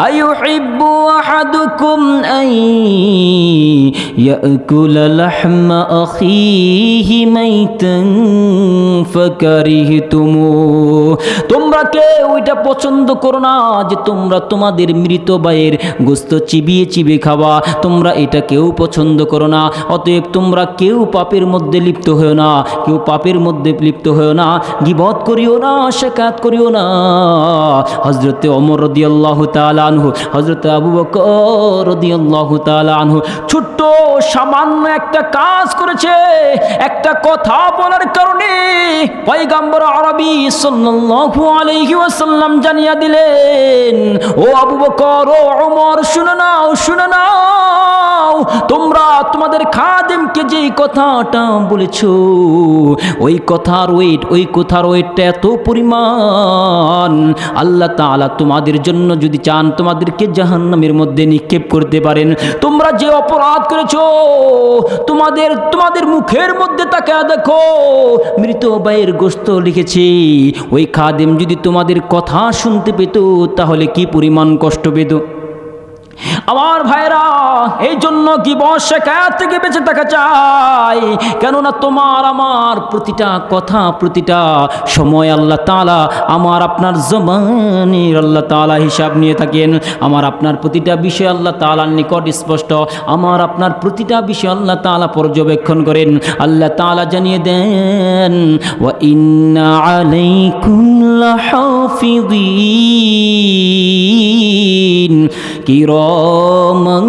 أيحب أحدكم أن يأكل لحم أخيه ميتا فكرهتموه। তোমরা কেউ এটা পছন্দ করো না যে তোমরা তোমাদের মৃত ভাইয়ের গোশত চিবিয়ে চিবিয়ে খাবা, তোমরা এটা কেউ পছন্দ করো না। অতএব তোমরা কেউ পাপের মধ্যে লিপ্ত হও না, কেউ পাপের মধ্যে লিপ্ত হও না, গীবত করিও না, শিকায়ত করিও না। হযরত ওমর রাদিয়াল্লাহু তাআলা আনহু, হযরত আবু বকর রাদিয়াল্লাহু তাআলা আনহু ছোট্ট সামান্য একটা কাজ করেছে, একটা কথা বলার কারণে পয়গম্বর আরবি সাল্লাল্লাহু আলাইহি ওয়াসাল্লাম জানিয়ে দিলেন, ও আবু বকর, ও ওমর, শুনে নাও, শুনে নাও, তোমরা তোমাদের খাদেমকে যে কথাটা বলেছো ওই কথার ওয়েটটা এত পরিমাণ, আল্লাহ তাআলা তোমাদের জন্য যদি চান তোমাদেরকে জাহান্নামের মধ্যে নিক্ষেপ করতে পারেন। তোমরা যে অপরাধ করেছো, তোমাদের মুখের মধ্যে তাকায়া দেখো, মৃত ভাইয়ের গোশত লিখেছি, ওই খাদেম যদি তোমাদের কথা শুনতে পেত তাহলে কি পরিমাণ কষ্ট পেত। আমার ভাইরা, এই জন্য গীবত শিকায়ত থেকে বেঁচে থাকা চাই, কেননা তোমার আমার প্রতিটা কথা, প্রতিটা সময় আল্লাহ তাআলা আমার আপনার জবানের আল্লাহ তাআলা হিসাব নিয়ে থাকেন। আমার আপনার প্রতিটা বিষয় আল্লাহ তাআলার নিকট স্পষ্ট, আমার আপনার প্রতিটা বিষয় আল্লাহ তাআলা পর্যবেক্ষণ করেন। আল্লাহ তাআলা জানিয়ে দেন, ওয়া ইন্না আলাইকুম লাহাফিযিন কিরামান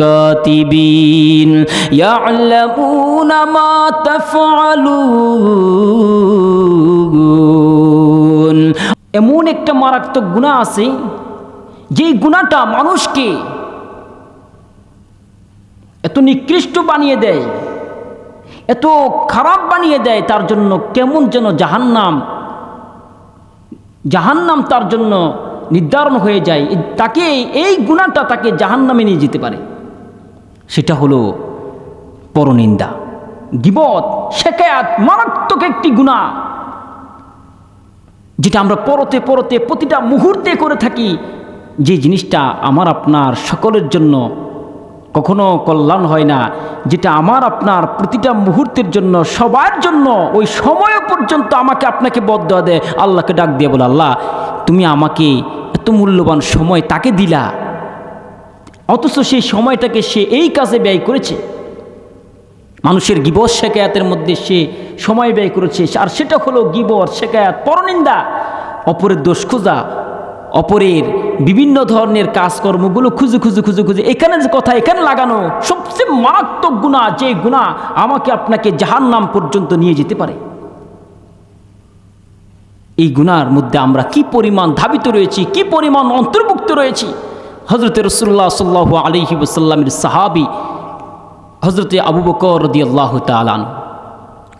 কাতিবিন ইয়ালামুনা মা তাফআলুন। এমন একটা মারাত্মক গুনাহ আছে যেই গুনাহটা মানুষকে এত নিকৃষ্ট বানিয়ে দেয়, এত খারাপ বানিয়ে দেয়, তার জন্য কেমন যেন জাহান্নাম তার জন্য নির্ধারণ হয়ে যায়। তাকে এই গুনাহটা তাকে জাহান্নামে নিয়ে যেতে পারে। সেটা হলো পরনিন্দা, গীবত, শিকায়াত, মারাত্মক একটি গুনাহ, যেটা আমরা পরতে প্রতিটা মুহূর্তে করে থাকি। যে জিনিসটা আমার আপনার সকলের জন্য কখনো কল্যাণ হয় না, যেটা আমার আপনার প্রতিটা মুহূর্তের জন্য, সবার জন্য, ওই সময় পর্যন্ত আমাকে আপনাকে বদদোয়া দেয়। আল্লাহকে ডাক দিয়ে বলে, আল্লাহ তুমি আমাকে এত মূল্যবান সময় তাকে দিলা, অথচ সেই সময়টাকে সে এই কাজে ব্যয় করেছে। মানুষের গীবত শিকায়াতের মধ্যে সে সময় ব্যয় করেছে, আর সেটা হলো গীবত, শিকায়াত, পরনিন্দা, অপরের দোষ খোঁজা, অপরের বিভিন্ন ধরনের কাজকর্মগুলো খুঁজে এখানে যে কথা এখানে লাগানো সবচেয়ে মারাত্মক গুনাহ, যে গুনাহ আমাকে আপনাকে জাহান্নাম পর্যন্ত নিয়ে যেতে পারে। এই গুনার মধ্যে আমরা কি পরিমাণ ধাবিত রয়েছি, কি পরিমাণ অন্তর্ভুক্ত রয়েছি। হযরত রাসূলুল্লাহ সাল্লাল্লাহু আলাইহি ওয়াসাল্লামের সাহাবী হযরত আবু বকর রাদিয়াল্লাহু তাআলা আনহু,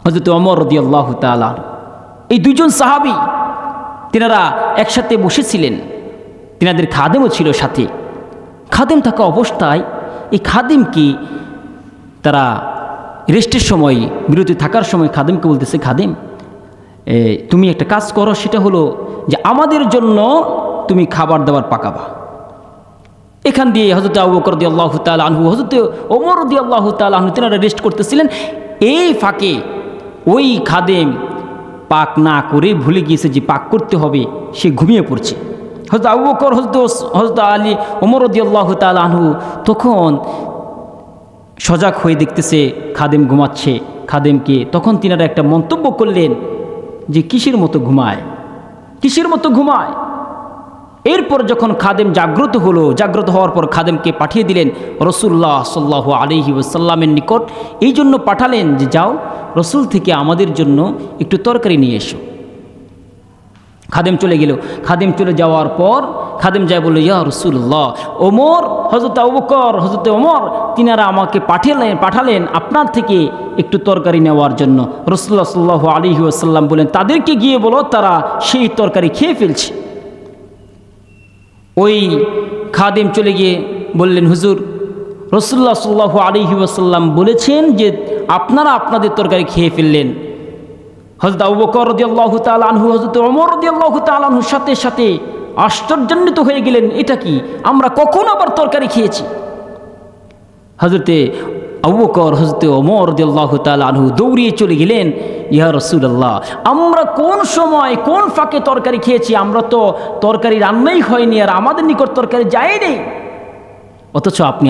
হযরত ওমর রাদিয়াল্লাহু তাআলা আনহু, এই দুইজন সাহাবী তিনারা একসাথে বসেছিলেন। তিনাদের খাদেমও ছিল সাথে। খাদেম থাকা অবস্থায় এই খাদেমকে তারা রেস্টের সময়, বিরতি থাকার সময় খাদেমকে বলতেছে, খাদেম তুমি একটা কাজ করো, সেটা হলো যে আমাদের জন্য তুমি খাবার দাবার পাকাবা। এখান দিয়ে হযরত আবু বকর রাদিয়াল্লাহু তাআলা আনহু, হযরত ওমর রাদিয়াল্লাহু তাআলা আনহু তিনারা রেস্ট করতেছিলেন। এই ফাঁকে ওই খাদেম পাক না করে ভুলে গিয়েছে যে পাক করতে হবে, সে ঘুমিয়ে পড়ছে। হযরত আবু বকর, হযরত আলী, ওমর রাদিয়াল্লাহু তাআলা আনহু তখন সজাগ হয়ে দেখতেছে খাদেম ঘুমাচ্ছে। খাদেমকে তখন তিনারা একটা মন্তব্য করলেন যে কিসের মতো ঘুমায়। এরপর যখন খাদেম জাগ্রত হলো, জাগ্রত হওয়ার পর খাদেমকে পাঠিয়ে দিলেন রাসূলুল্লাহ সাল্লাল্লাহু আলাইহি ওয়াসাল্লামের নিকট। এই জন্য পাঠালেন যে যাও রসুল থেকে আমাদের জন্য একটু তরকারি নিয়ে এসো। খাদেম চলে গেল। খাদেম চলে যাওয়ার পর খাদেম যায় বলল, ইয়া রাসূলুল্লাহ, ওমর, হযরত আবু বকর, হযরত ওমর তিনারা আমাকে পাঠালেন আপনার থেকে একটু তরকারি নেওয়ার জন্য। রাসূলুল্লাহ সাল্লাল্লাহু আলাইহি ওয়াসাল্লাম বলেন, তাদেরকে গিয়ে বলো তারা সেই তরকারি খেয়ে ফেলছে। ওই খাদেম চলে গিয়ে বললেন, হুজুর, রাসূলুল্লাহ সাল্লাল্লাহু আলাইহি ওয়াসাল্লাম বলেছেন যে আপনারা আপনাদের তরকারি খেয়ে ফেললেন। হযরত আবু বকর রাদিয়াল্লাহু তাআলা আনহু, হযরত ওমর রাদিয়াল্লাহু তাআলা আনহুর সাথে সাথে আশ্চর্যান্বিত হয়ে গেলেন, এটা কি, আমরা কখন আবার তরকারি খেয়েছি? হযরতে আবু বকর, হযরতে ওমর রাদিয়াল্লাহু তাআলা আনহু দৌড়িয়ে চলে গেলেন, ইয়া রাসূলুল্লাহ, আমরা কোন সময় কোন ফাঁকে তরকারি খেয়েছি? আমরা তো তরকারি রান্নাই হয়নি, আর আমাদের নিকট তরকারি যায়নি, অথচ আপনি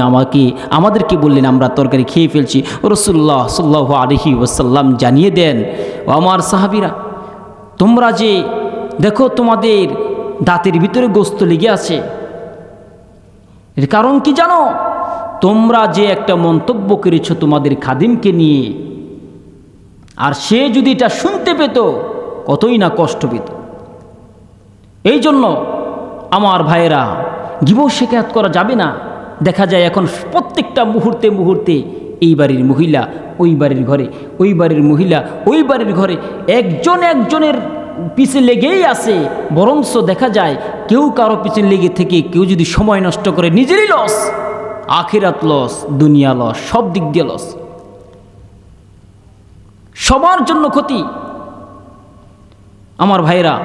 আমাদেরকে বললেন আমরা তরকারি খেয়ে ফেলছি। রাসূলুল্লাহ সাল্লাল্লাহু আলাইহি ওয়াসাল্লাম জানিয়ে দেন, ও আমার সাহাবীরা, তোমরা যে দেখো তোমাদের দাঁতের ভিতরে গোস্ত লেগে আছে, এর কারণ কি জানো? তোমরা যে একটা মন্তব্য করেছ তোমাদের খাদিমকে নিয়ে, আর সে যদি এটা শুনতে পেত কতই না কষ্ট পেত। এই জন্য আমার ভাইয়েরা, গীবত শিকায়ত করা যাবে না। দেখা যায় এখন প্রত্যেকটা মুহূর্তে মুহূর্তে এই বাড়ির মহিলা ওই বাড়ির ঘরে, ওই বাড়ির মহিলা ওই বাড়ির ঘরে, একজন একজনের পিছে লেগেই আছে। বরঞ্চ দেখা যায় কেউ কারো পিছনে লেগে থেকে কেউ যদি সময় নষ্ট করে, নিজেরই লস, আখিরাত লস, দুনিয়া লস, সব দিক দিয়ে লস, সবার জন্য ক্ষতি। আমার ভাইরা,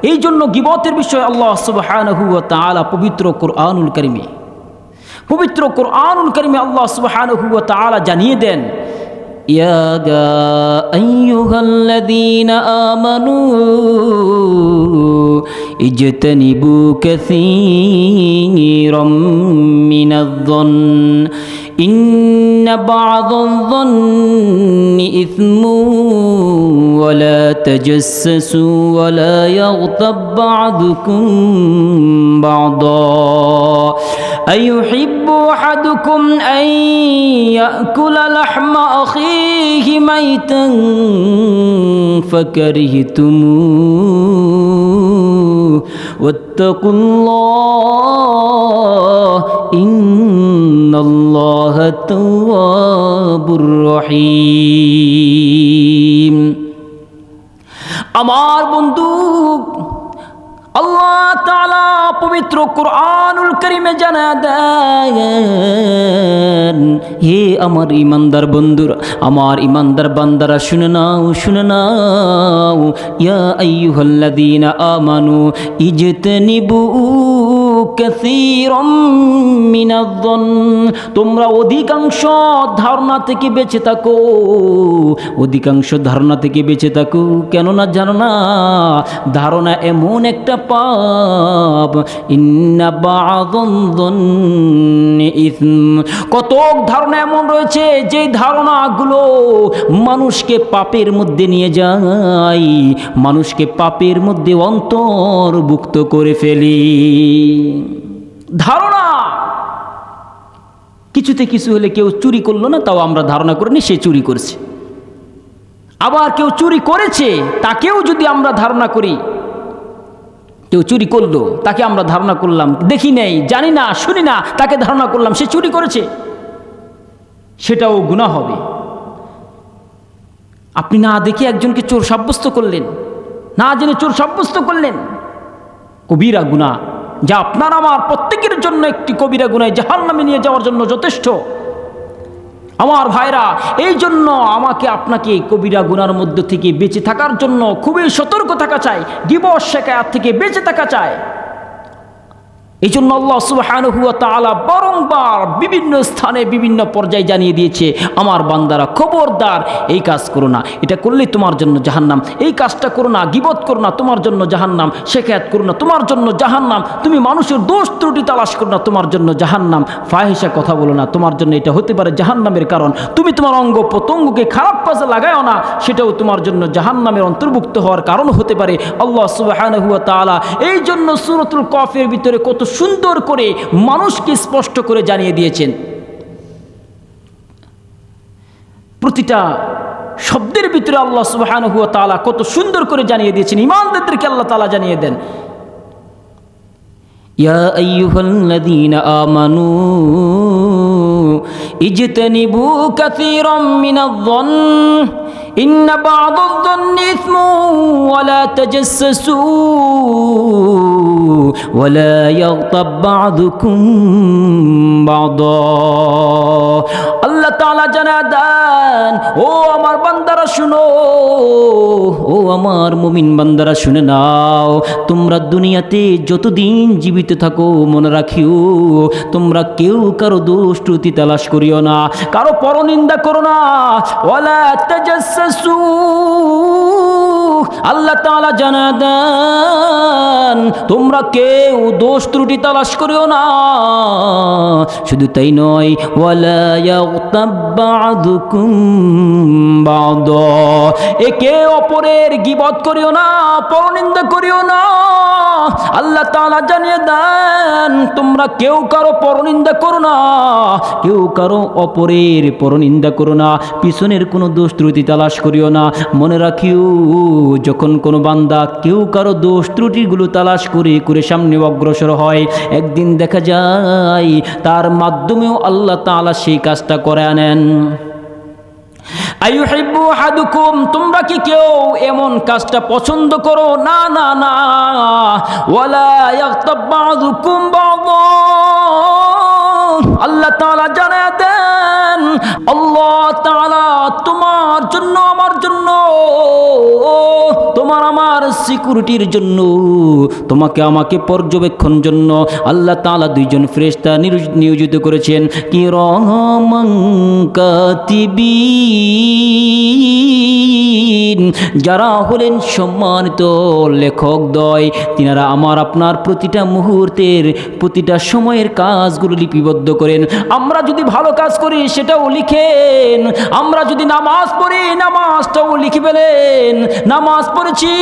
এই জন্য গীবতের বিষয়ে আল্লাহ সুবহানাহু ওয়া তাআলা পবিত্র কোরআনুল কারীমে আল্লাহ সুবহানাহু ওয়া তাআলা জানিয়ে দেন, ইয়া আইয়ুহাল্লাযীনা আমানু ইজতানিবু কাসীরাম মিনায-যন্ন ইন্না বা'দায-যন্নি ইসমুন ওয়া লা তাজাসসু ওয়া লা ইয়াগতাব বা'দুকুম বা'দা আইয়ুহিব্বু আহাদুকুম আন ইয়াকুলা লাহমা আখিহি মাইতান ফাকারিহতুমুহু ওয়াত্তাকুল্লাহ ইন্নাল্লাহা তাওয়াবুর রহিম। আমার বন্ধু, আল্লাহ তাআলা পবিত্র কোরআনুল কারীমে জানা দেন, হে আমার ইমানদার বন্ধুরা, আমার ইমানদার বান্দারা, শুনে নাও, ইয়া আইয়ুহাল্লাযীনা আমানু ইজতানিবু কাসীরাম মিনায-যন্ন, তোমরা অধিকাংশ ধারণা থেকে বেঁচে থাকো, অধিকাংশ ধারণা থেকে বেঁচে থাকো। কেননা জানো না, ধারণা এমন একটা পাপ, ইন্না বা'দায-যন্নি ইসম, কত ধারণা এমন রয়েছে যে ধারণাগুলো মানুষকে পাপের মধ্যে নিয়ে যায়, মানুষকে পাপের মধ্যে অন্তর্ভুক্ত করে ফেলি। ধারণা, কিছুতে কিছু হলে কেউ চুরি করলো না, তাও আমরা ধারণা করিনি সে চুরি করেছে। আবার কেউ চুরি করেছে, তাকেও যদি আমরা ধারণা করি, কেউ চুরি করলো, তাকে আমরা ধারণা করলাম, দেখি নেই, জানি না, শুনি না, তাকে ধারণা করলাম সে চুরি করেছে, সেটাও গুনাহ হবে। আপনি না দেখে একজনকে চোর সাব্যস্ত করলেন, না জেনে চোর সাব্যস্ত করলেন, কবিরা গুনাহ, যা আপনার আমার প্রত্যেকের জন্য একটি কবিরা গুনাহ, জাহান্নামে নিয়ে যাওয়ার জন্য যথেষ্ট। আমার ভাইরা, এই জন্য আমাকে আপনাকে কবিরা গুনার মধ্য থেকে বেঁচে থাকার জন্য খুবই সতর্ক থাকা চাই, গীবত শিকায়াত থেকে বেঁচে থাকা চাই। এই জন্য আল্লাহ সুবহানাহু ওয়া তাআলা বারংবার বিভিন্ন স্থানে বিভিন্ন পর্যায়ে জানিয়ে দিয়েছে, আমার বান্দারা খবরদার এই কাজ করো না, এটা করলে তোমার জন্য জাহান্নাম, এই কাজটা করো না, গীবত করো না, তোমার জন্য জাহান্নাম, শিকায়াত করো না, তোমার জন্য জাহান্নাম, তুমি মানুষের দোষ ত্রুটি তালাশ করো না, তোমার জন্য জাহান্নাম, ফাহিশা কথা বলো না, তোমার জন্য এটা হতে পারে জাহান্নামের কারণ, তুমি তোমার অঙ্গ প্রত্যঙ্গকে খারাপ কাজে লাগাও না, সেটাও তোমার জন্য জাহান্নামের অন্তর্ভুক্ত হওয়ার কারণ হতে পারে। আল্লাহ সুবহানাহু ওয়া তাআলা এই জন্য সূরাতুল কাফের ভিতরে কত সুন্দর করে মানুষকে স্পষ্ট করে জানিয়ে দিয়েছেন, প্রতিটা শব্দের ভিতরে আল্লাহ সুবহানাহু ওয়া তাআলা কত সুন্দর করে জানিয়ে দিয়েছেন। ঈমানদারদেরকে আল্লাহ তাআলা জানিয়ে দেন, ইয়া আইয়ুহাল্লাযীনা আমানু ইজতানিবু কাসীরাম মিনায-যন্ন ইন্না বা'দায-যন্নি ইসমুন ওয়ালা তাজাসসু ওয়ালা ইয়াগতাব বা'দুকুম বা'দা। আল্লাহ তাআলা জানায় দেন, ও আমার বান্দারা শুনো, ও আমার মুমিন বান্দারা শুনে নাও, তোমরা দুনিয়াতে যতদিন জীবিত থাকো মনে রাখিও, তোমরা কেউ কারো দোষ ত্রুটি তালাশ করিও না, কারো পরনিন্দা করো না। ওয়ালা তাজাসসু, আল্লাহ তাআলা জানায় দেন, তোমরা কেউ দোষ ত্রুটি তালাশ করিও না। শুধু তাই নয়, ওয়ালা ইয়াগতাব বা'দুকুম বা'দা, একে অপরের গীবত করিও না, পরনিন্দা করিও না। আল্লাহ তাআলা জানিয়ে দেন, তোমরা কেউ কারো পরনিন্দা করো না, কেউ কারো অপরের পরনিন্দা করো না, পিছনের কোনো দোষ ত্রুটি তালাশ করিও না। মনে রাখিও, যখন কোনো বান্দা কেউ কারো দোষ ত্রুটিগুলো তালাশ করে করে সামনে অগ্রসর হয়, একদিন দেখা যায় তার মাধ্যমেও আল্লাহ তাআলা সেই কাজটা করে আনেন। আইয়ুহিব্বু আহাদুকুম, তোমরা কি কেউ এমন কাজটা পছন্দ করো? না না না। ওয়ালা ইয়াগতাব বা'দুকুম বা'দা, আল্লাহ তাআলা জানায় দেন, আল্লাহ তাআলা তোমার জন্য, আমার জন্য, তোমার আমার সিকিউরিটির জন্য, তোমাকে আমাকে পর্যবেক্ষণ জন্য আল্লাহ তাআলা দুইজন ফেরেশতা নিয়োজিত করেছেন, কিরামান কাতিবিন, যারা হলেন সম্মানিত লেখকদ্বয়। তিনারা আমার আপনার প্রতিটা মুহূর্তের, প্রতিটা সময়ের কাজগুলো লিপিবদ্ধ করেন। আমরা যদি ভালো কাজ করি সেটাও লিখেন, আমরা যদি নামাজ পড়ি নামাজটাও লিখে ফেলেন। নামাজ পড়েছি,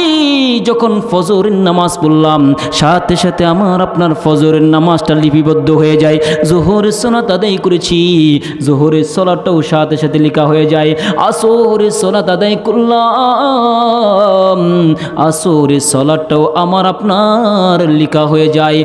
যখন ফজরের নামাজ পড়লাম সাথে সাথে আমার আপনার ফজরের নামাজটা লিপিবদ্ধ হয়ে যায়। জোহরের সালাত আদায় করেছি, জোহরের সালাতটাও সাথে সাথে লেখা হয়ে যায়। আসরের সালাত আদায় করলাম, আসরের সালাতটাও আমার আপনার লেখা হয়ে যায়।